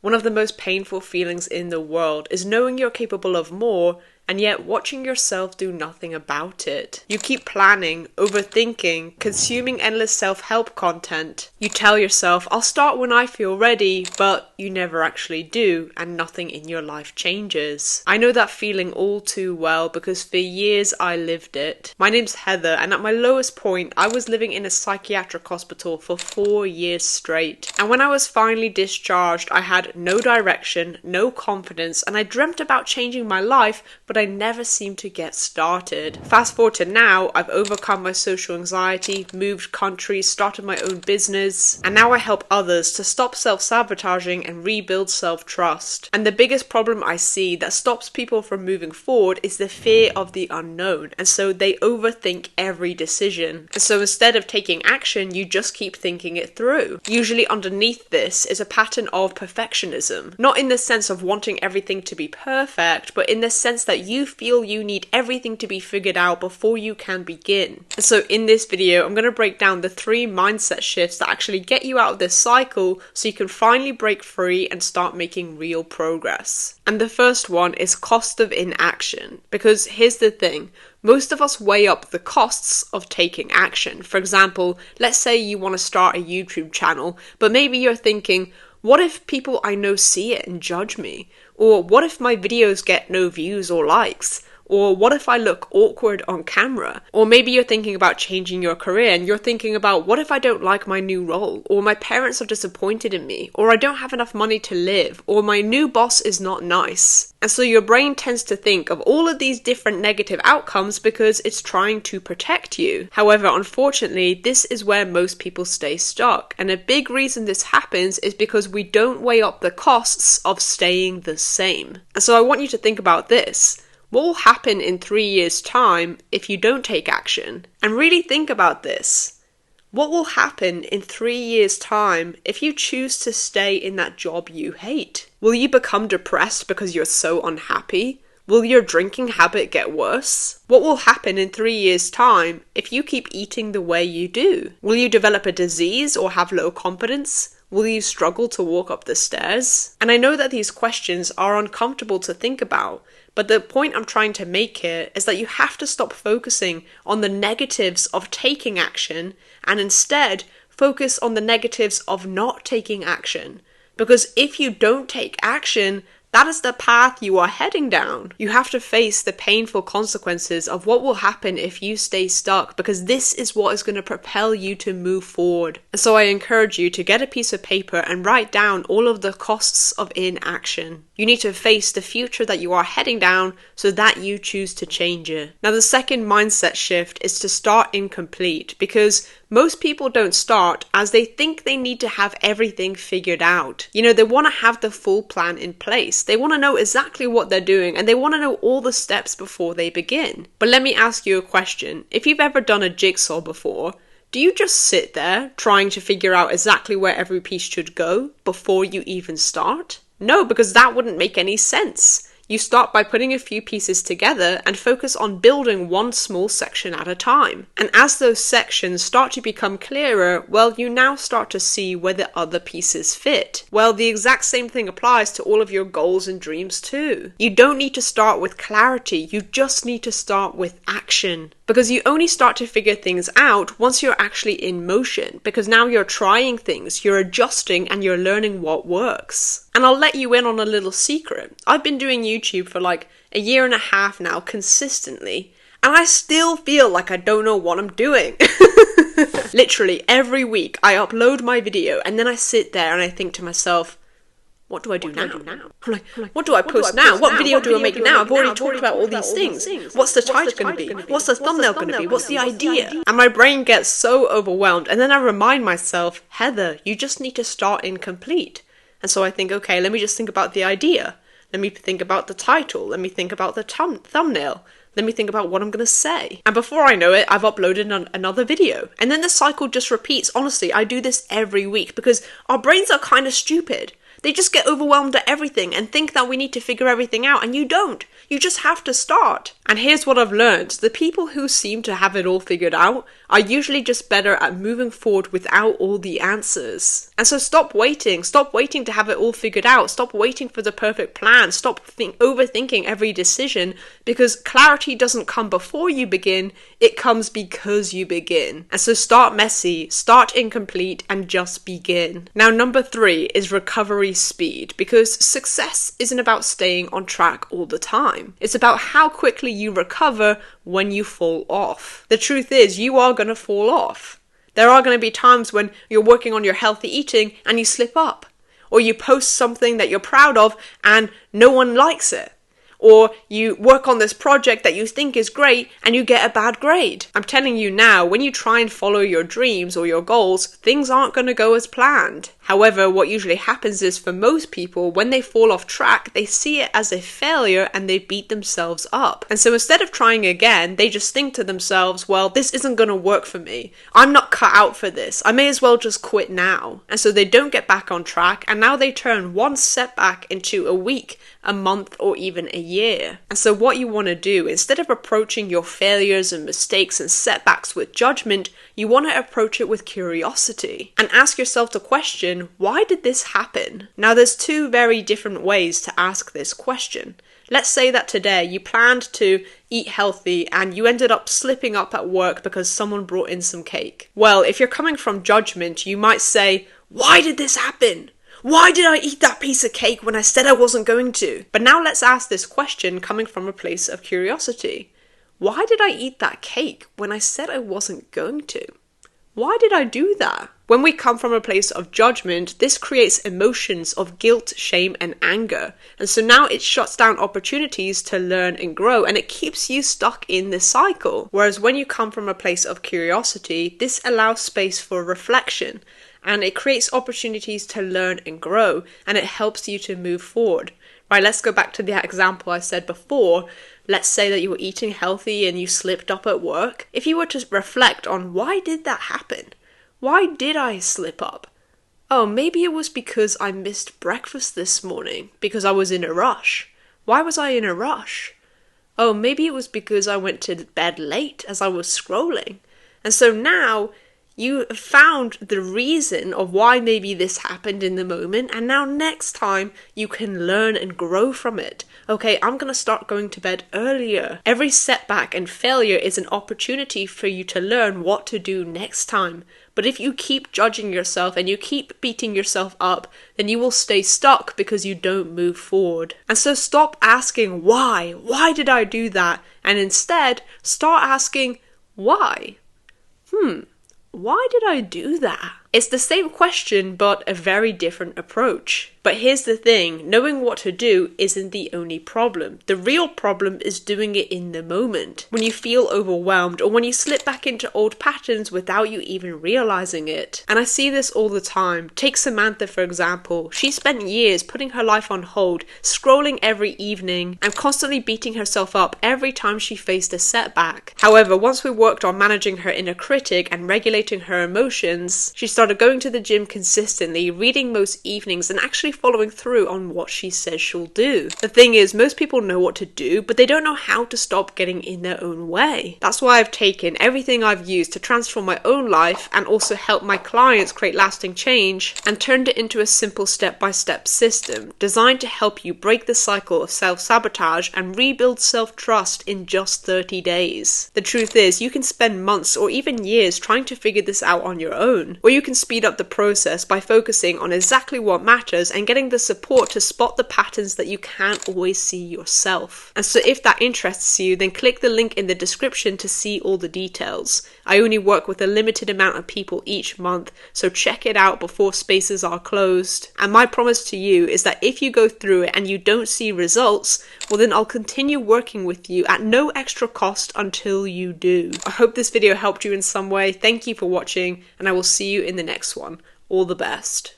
One of the most painful feelings in the world is knowing you're capable of more and yet watching yourself do nothing about it. You keep planning, overthinking, consuming endless self-help content. You tell yourself, I'll start when I feel ready, but you never actually do, and nothing in your life changes. I know that feeling all too well because for years I lived it. My name's Heather, and at my lowest point, I was living in a psychiatric hospital for 4 years straight. And when I was finally discharged, I had no direction, no confidence, and I dreamt about changing my life, but I never seemed to get started. Fast forward to now, I've overcome my social anxiety, moved countries, started my own business, and now I help others to stop self-sabotaging and rebuild self-trust. And the biggest problem I see that stops people from moving forward is the fear of the unknown, and so they overthink every decision. And so instead of taking action, you just keep thinking it through. Usually underneath this is a pattern of perfectionism, not in the sense of wanting everything to be perfect, but in the sense that you feel you need everything to be figured out before you can begin. And so in this video, I'm going to break down the 3 mindset shifts that actually get you out of this cycle so you can finally break free and start making real progress. And the first one is cost of inaction. Because here's the thing, most of us weigh up the costs of taking action. For example, let's say you want to start a YouTube channel, but maybe you're thinking, what if people I know see it and judge me? Or what if my videos get no views or likes? Or what if I look awkward on camera? Or maybe you're thinking about changing your career and you're thinking about, what if I don't like my new role? Or my parents are disappointed in me? Or I don't have enough money to live? Or my new boss is not nice? And so your brain tends to think of all of these different negative outcomes because it's trying to protect you. However, unfortunately, this is where most people stay stuck. And a big reason this happens is because we don't weigh up the costs of staying the same. And so I want you to think about this. What will happen in 3 years' time if you don't take action? And really think about this. What will happen in 3 years' time if you choose to stay in that job you hate? Will you become depressed because you're so unhappy? Will your drinking habit get worse? What will happen in 3 years' time if you keep eating the way you do? Will you develop a disease or have low confidence? Will you struggle to walk up the stairs? And I know that these questions are uncomfortable to think about, but the point I'm trying to make here is that you have to stop focusing on the negatives of taking action and instead focus on the negatives of not taking action. Because if you don't take action, that is the path you are heading down. You have to face the painful consequences of what will happen if you stay stuck, because this is what is going to propel you to move forward. And so I encourage you to get a piece of paper and write down all of the costs of inaction. You need to face the future that you are heading down so that you choose to change it. Now, the second mindset shift is to start incomplete, because most people don't start as they think they need to have everything figured out. You know, they want to have the full plan in place. They want to know exactly what they're doing and they want to know all the steps before they begin. But let me ask you a question. If you've ever done a jigsaw before, do you just sit there trying to figure out exactly where every piece should go before you even start? No, because that wouldn't make any sense. You start by putting a few pieces together and focus on building one small section at a time. And as those sections start to become clearer, well, you now start to see where the other pieces fit. Well, the exact same thing applies to all of your goals and dreams too. You don't need to start with clarity, you just need to start with action. Because you only start to figure things out once you're actually in motion, because now you're trying things, you're adjusting, and you're learning what works. And I'll let you in on a little secret. I've been doing YouTube for like 1.5 years now consistently, and I still feel like I don't know what I'm doing. Literally every week I upload my video and then I sit there and I think to myself, what do I do now? I'm like, what do I post now? What video do I make now? I've already talked about all these things. What's the title going to be? What's the thumbnail going to be? What's the idea? And my brain gets so overwhelmed. And then I remind myself, Heather, you just need to start incomplete. And so I think, okay, let me just think about the idea. Let me think about the title. Let me think about the thumbnail. Let me think about what I'm going to say. And before I know it, I've uploaded another video. And then the cycle just repeats. Honestly, I do this every week because our brains are kind of stupid. They just get overwhelmed at everything and think that we need to figure everything out, and you don't. You just have to start. And here's what I've learned. The people who seem to have it all figured out are usually just better at moving forward without all the answers. And so stop waiting to have it all figured out, stop waiting for the perfect plan, stop overthinking every decision, because clarity doesn't come before you begin, it comes because you begin. And so start messy, start incomplete, and just begin. Now, number 3 is recovery speed, because success isn't about staying on track all the time. It's about how quickly you recover when you fall off. The truth is, you are going to fall off. There are going to be times when you're working on your healthy eating and you slip up, or you post something that you're proud of and no one likes it. Or you work on this project that you think is great and you get a bad grade. I'm telling you now, when you try and follow your dreams or your goals, things aren't going to go as planned. However, what usually happens is, for most people, when they fall off track, they see it as a failure and they beat themselves up. And so instead of trying again, they just think to themselves, well, this isn't going to work for me. I'm not cut out for this. I may as well just quit now. And so they don't get back on track, and now they turn one setback into a week, a month, or even a year. And so what you want to do, instead of approaching your failures and mistakes and setbacks with judgment, you want to approach it with curiosity and ask yourself the question, why did this happen? Now, there's 2 very different ways to ask this question. Let's say that today you planned to eat healthy and you ended up slipping up at work because someone brought in some cake. Well, if you're coming from judgment, you might say, why did this happen? Why did I eat that piece of cake when I said I wasn't going to? But now let's ask this question coming from a place of curiosity. Why did I eat that cake when I said I wasn't going to? Why did I do that? When we come from a place of judgment, this creates emotions of guilt, shame, and anger. And so now it shuts down opportunities to learn and grow, and it keeps you stuck in this cycle. Whereas when you come from a place of curiosity, this allows space for reflection, and it creates opportunities to learn and grow, and it helps you to move forward. Right, let's go back to the example I said before. Let's say that you were eating healthy and you slipped up at work. If you were to reflect on, why did that happen? Why did I slip up? Oh, maybe it was because I missed breakfast this morning, because I was in a rush. Why was I in a rush? Oh, maybe it was because I went to bed late as I was scrolling. And so now you found the reason of why maybe this happened in the moment, and now next time you can learn and grow from it. Okay, I'm going to start going to bed earlier. Every setback and failure is an opportunity for you to learn what to do next time. But if you keep judging yourself and you keep beating yourself up, then you will stay stuck because you don't move forward. And so stop asking why. Why did I do that? And instead, start asking why. Why did I do that? It's the same question, but a very different approach. But here's the thing, knowing what to do isn't the only problem. The real problem is doing it in the moment, when you feel overwhelmed or when you slip back into old patterns without you even realizing it. And I see this all the time. Take Samantha, for example. She spent years putting her life on hold, scrolling every evening, and constantly beating herself up every time she faced a setback. However, once we worked on managing her inner critic and regulating her emotions, she started going to the gym consistently, reading most evenings, and actually following through on what she says she'll do. The thing is, most people know what to do, but they don't know how to stop getting in their own way. That's why I've taken everything I've used to transform my own life and also help my clients create lasting change and turned it into a simple step-by-step system designed to help you break the cycle of self-sabotage and rebuild self-trust in just 30 days. The truth is, you can spend months or even years trying to figure this out on your own, or you can speed up the process by focusing on exactly what matters and getting the support to spot the patterns that you can't always see yourself. And so if that interests you, then click the link in the description to see all the details. I only work with a limited amount of people each month, so check it out before spaces are closed. And my promise to you is that if you go through it and you don't see results, well then I'll continue working with you at no extra cost until you do. I hope this video helped you in some way. Thank you for watching, and I will see you in the next one. All the best.